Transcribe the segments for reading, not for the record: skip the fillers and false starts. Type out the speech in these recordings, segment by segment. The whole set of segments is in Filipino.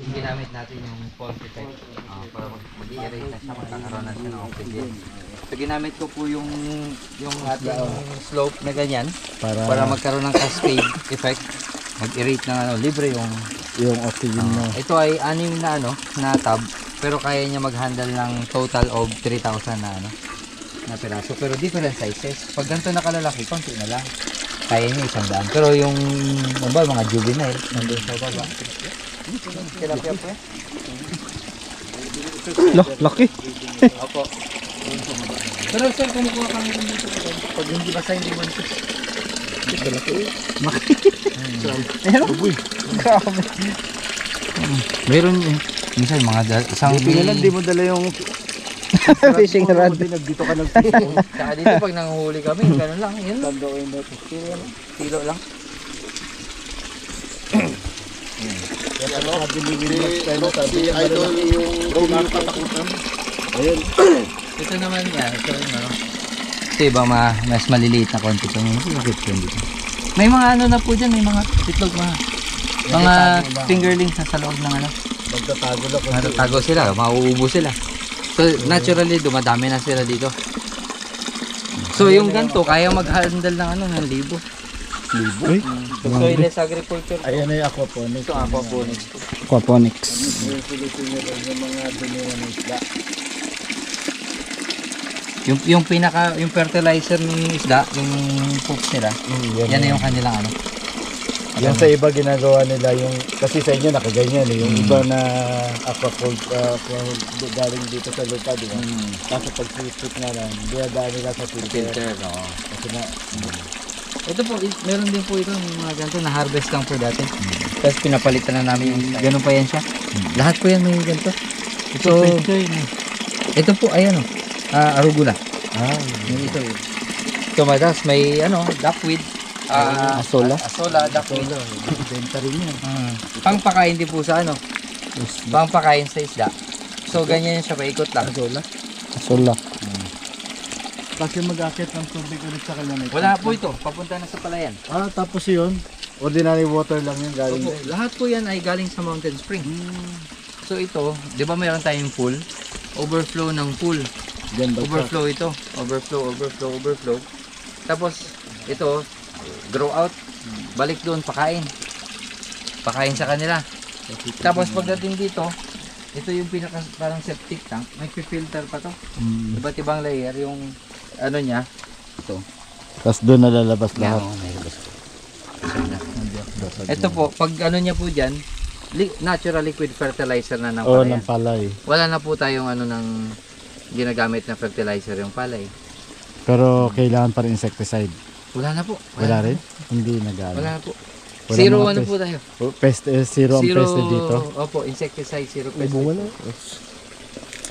ginamit natin yung fall protect para mag-i-erase na siya, magkakaroon na siya ng oxygen. So ginamit ko po yung ating slope na ganyan para magkaroon ng cascade effect, mag-erase ng libre yung oxygen mo. ito ay 6 na na tab, pero kaya niya mag-handle ng total of 3,000 na piraso, pero different sizes. Pag ganito na kalalaki, konti na lang. Kaya niya 100. Pero yung mga juvenile, nandun sa baba. Tilapia po Laki. Opo. Pero sir, kumukuha kami rin dito pag hindi basta hindi mo nito. Laki. Ayan o. Grabe. Meron minsan mga isang Pinalan, di mo dala yung Fishing rod. Dito ka nagpili. Saka dito pag nanguhuli kami, ganun lang. Yun lang. Kilo lang. Si Idol yung pinapatakutan. Ayun. Ito naman yan. Ito iba mas maliliit na konti. May mga na po dyan. May mga itlog mga fingerlings sa loob ng Magtatago lang. Natatago sila. Mauubo sila. So naturally dumadami na sila dito. So yung ganto kaya mag-handle ng ng libo. Uy, Soilless agriculture. ayan ay aquaponics. Ito aquaponics. Aquaponics. Yung mga duniwan ng isda. Yung fertilizer ng isda, yung poop nila. Yan na yung kanilang Yan sa iba ginagawa nila yung, kasi sa inyo nakaganyan yung iba na aquaculture galing dito sa lupa, di ba? Kaso pag sisip nga lang, dinadaan nila sa filter. Kasi na, Ito po, meron din po ito yung mga ganito na harvest lang po dati. Tapos pinapalitan na namin yung ganun pa yan siya. Lahat po yan may ganito. Ito po ayan arugula. Ito. Ito madas may duckweed. Asola. Asola, duckweed. benta rin yan. Pangpakain din po sa pangpakain sa isda. So ganyan siya, paikot lang. Asola. Kasi mag-akit ng tubig ulit sa kanya. Wala po ito, papunta na sa palayan. Tapos yun, ordinary water lang yun galing. Opo, lahat po yan ay galing sa mountain spring. So ito, di ba mayroon tayong pool? Overflow ng pool. Overflow ito. Overflow. Tapos ito, grow out. Balik doon, pakain. Pakain sa kanila. Tapos pagdating dito, ito yung pinaka parang septic tank. May filter pa to. Iba't ibang layer yung niya. Ito. Tapos doon nalalabas Yan, lahat. may labas po. Ito po, pag niya po dyan, natural liquid fertilizer na ng Oo, palayan. ng palay. Wala na po tayong ng ginagamit na fertilizer yung palay. Pero kailangan pa rin insecticide. Wala na po. Wala rin? Hindi nag-ano. Wala na po. Wala Zero mga po tayo. Zero ang peste dito. Opo, insecticide, zero pest. Wala.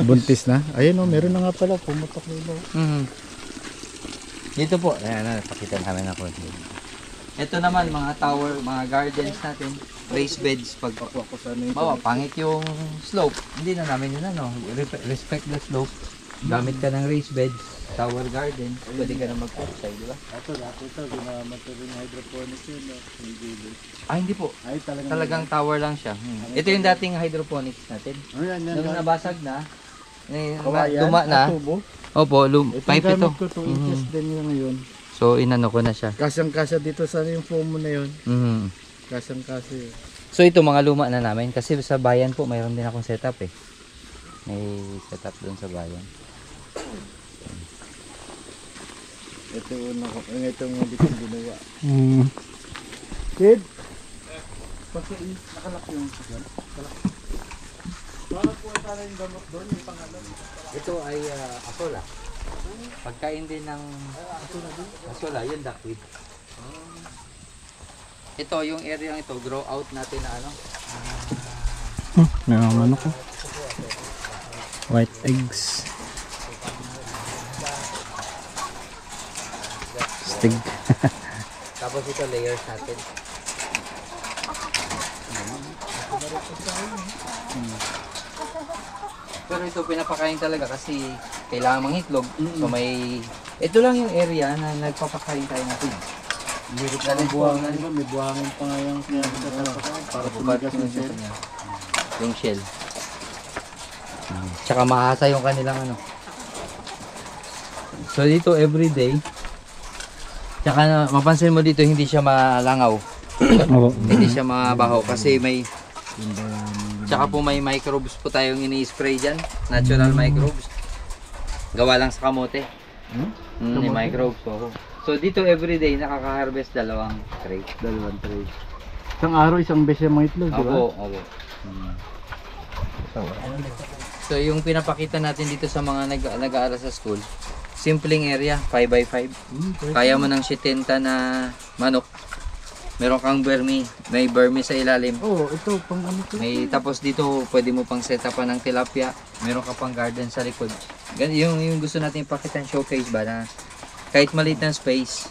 Buntis na. Ayun meron na nga pala. Pumutok na ilo. Dito po, ayan, pakita namin na po. Ito naman, mga tower, mga gardens natin, raised beds. Pag pangit yung slope, hindi na namin yun respect the slope. Gamit ka ng raised beds, tower garden, pwede ka na mag-outside, di ba? Ito, ginamit ko rin hydroponics yun. Hindi po. Ay, Talagang tower lang siya. Ito yung dating hydroponics natin. Nung nabasag na, luma na. Opo, pipe ito. Ko 2 inches din yun ngayon. So, inano ko na siya. Kasyang-kasya dito sa yung foam mo na yun. Kasyang-kasya yun. So, ito mga luma na namin. Kasi sa bayan po, mayroon din akong setup eh. May setup doon sa bayan. Ito yung hindi ko ginawa. Kid? Pagka nakalak yung sakyan. Bakit po sana yung gamot doon? Yung pangalan. Ito ay asola. Pagkain din ng asola, yun duckweed. Ito, yung area ito, grow out natin na May ko. White eggs. Stig. Tapos ito, layers natin. Pero ito pinapakain talaga kasi kailangan mangitlog. So ito lang yung area na nagpapakain tayo ng feed. Lirit na ng buwangan. May buwangan pa nga yung para tumigas na siya. yung shell. Tsaka mahasa yung kanilang ano. So dito everyday, tsaka mapansin mo dito hindi siya malangaw. Opo. Hindi siya mabaho kasi may tsaka po may microbes po tayong ini-spray dyan. Natural microbes. Gawa lang sa kamote. Yung microbes po. So dito everyday nakaka-harvest 2 tray. 2 tray. Isang araw, isang beses yung mga itlog, di ba? Opo. So yung pinapakita natin dito sa mga nag-aaral sa school, simpleng area, 5x5. Kaya mo ng 70 na manok. Meron kang may vermi sa ilalim. Ito, pang ano to? Tapos dito pwede mo pang set up ng tilapia. Meron ka pang garden sa likod. Yung gusto natin ipakita ng showcase ba na kahit maliit ng space,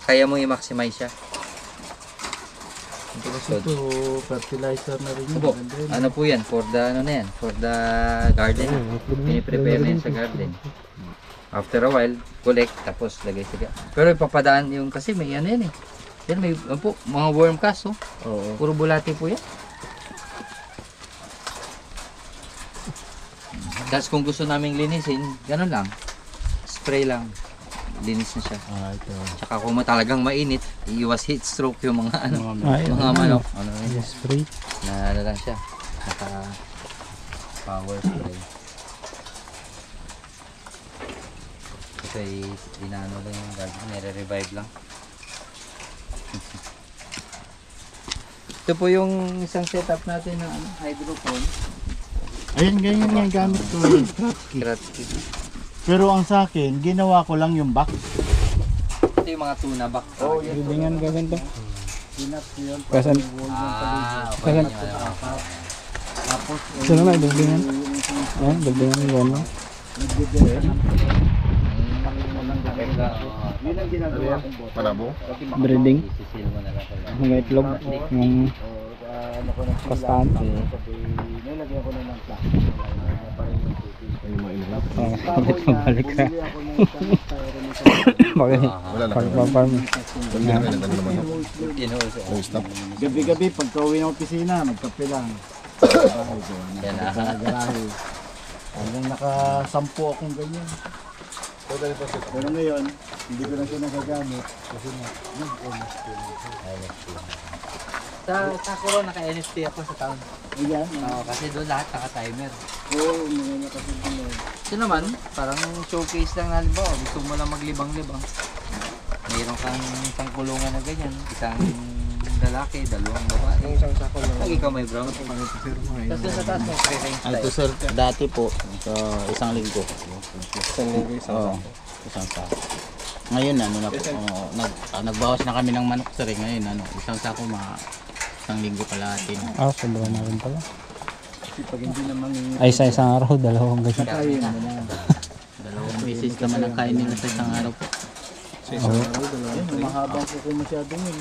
kaya mo i-maximize siya. Ito, fertilizer na rin. Opo, ano po yan? For the garden. Piniprepare na yan sa garden. After a while, collect, tapos lagay sa. Pero ipapadaan yung, kasi may ano yan eh. Yan may po, mga worm cast, oh. Oo. Puro bulati po yan. Tapos kung gusto naming linisin, ganun lang. Spray lang. Linis na siya. Ito. Tsaka kung talagang mainit, iiwas heat stroke yung mga ano, Ay, mga manok. Ano yun? spray. Na ano lang siya. Naka power spray. Kasi inaano lang yung garden, nire-revive lang. Ito po yung isang setup natin ng hydroponic. Ayan, ganyan yung gamit ko. Kratsky. Pero ang sa akin, ginawa ko lang yung box. Ito yung mga tuna back. Buildingan ka ganito. Pinat yun. Kasan? Okay. Kasan? Tapos, Sino na buildingan? Ayan, buildingan yung gano'n. nagdidire. Yun ang ginagawa kong bote. Palabo? Breeding. Isisil mo na lang sa Mga itlog. Yung Ano ko ng Kastahan. nilagyan ko na ng plastic. Ay, mga inulap. bakit pabalik ka? Bumili ako ng isang styrofoam Bakit? Wala lang. Pag-farm. Doon din kami nagano naman. No stop. Gabi-gabi, pagka uwi ng opisina, magkape lang. Bahay ko. Yan na. Sa garahe. Hanggang nakasampu akong ganyan. Pero ngayon, hindi ko na siya nagagamit. Kasi Sa Coron, naka-NFT ako sa town. ayan. Oo, kasi doon lahat naka-timer. Oo, mga nakasabing na. Ito naman, parang showcase lang na halimbawa, gusto mo lang maglibang-libang. Mayroon kang isang kulungan na ganyan, isang lalaki, 2 babae. Yung isang sako lang. Pag ikaw may brown. Tapos doon sa taas may free range Ito tayo. sir, dati po, sa isang linggo. Oo, isang sako. Ngayon, ano na po, nagbawas na kami ng manok sir. Ngayon, isang sako, isang linggo kalahati na. Sobra na rin pala. Kasi pag hindi naman Ay, sa isang araw, 2 ganyan. kaya mo na. 2 beses naman ang kain nila sa isang araw po. Yan, mahabang kuko masyado yun.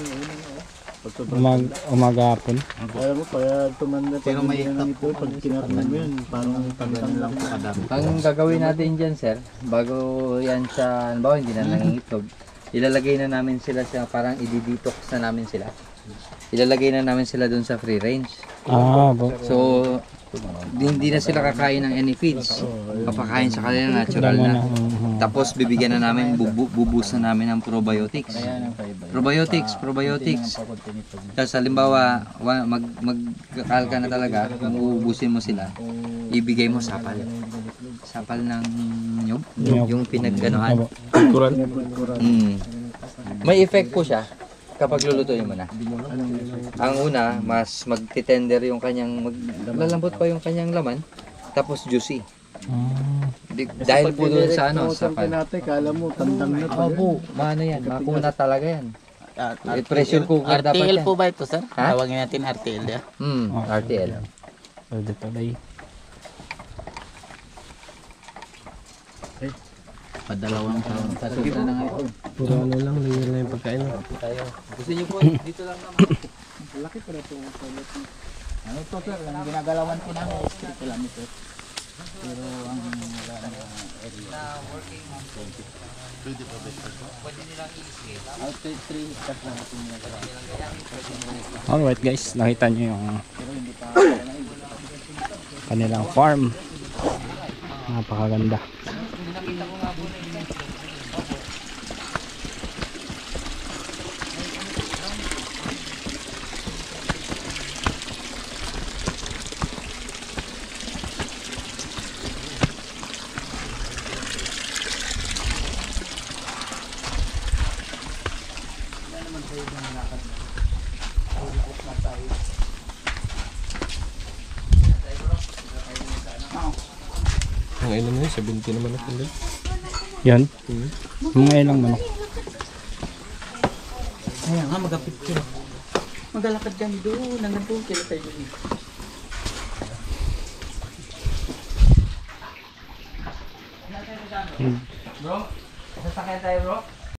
Umaga-hapon. Kaya mo, kaya tumanda Pero may ng ito, pag kinarnan mo yun, parang pagkang lang po kadami. Ang gagawin natin dyan, sir, bago yan sa, halimbawa hindi na nangingitlog, ilalagay na namin sila sa, parang i-detox na namin sila. Ilalagay na namin sila dun sa free range. Po. So, hindi na sila kakain ng any feeds. Papakain sa kanila natural na. Tapos bibigyan na namin, bubus na namin ng probiotics. Probiotics. Tapos halimbawa, magkakal ka na talaga, kung uubusin mo sila, ibigay mo sapal. Sapal ng nyug, yung pinagganuhan. May effect po siya kapag lulutuin mo na. Ang una, mas magtitender yung kanyang, maglalambot pa yung kanyang laman, tapos juicy. Dahil po doon sa ano, sa Pag natin, kala mo, tandang na pa. Opo, maano yan, makuna talaga yan. Pressure cooker dapat RTL yan. po ba ito sir? Ha? Tawagin natin RTL ya. RTL. Pwede pala eh. Padalawang taon. Sige po. Puro ano lang, layer na yung pagkain. Tayo. Gusto niyo po, dito lang naman. Laki pa na itong toilet. Ano to sir? Ang ginagalawan ko namin is 3 kilometers. Pero ang Na working on 20. Pwede nilang i-scale. out 3 tas lang ito ginagalawan. Alright guys, nakita nyo yung kanilang farm. Napakaganda. Ang ina na yun, 70 naman ako din. Yan. Mga ilang manok. Ayan nga, mag-picture. Magalakad dyan doon. Hanggang doon, kila tayo doon. Bro, sasakyan tayo bro?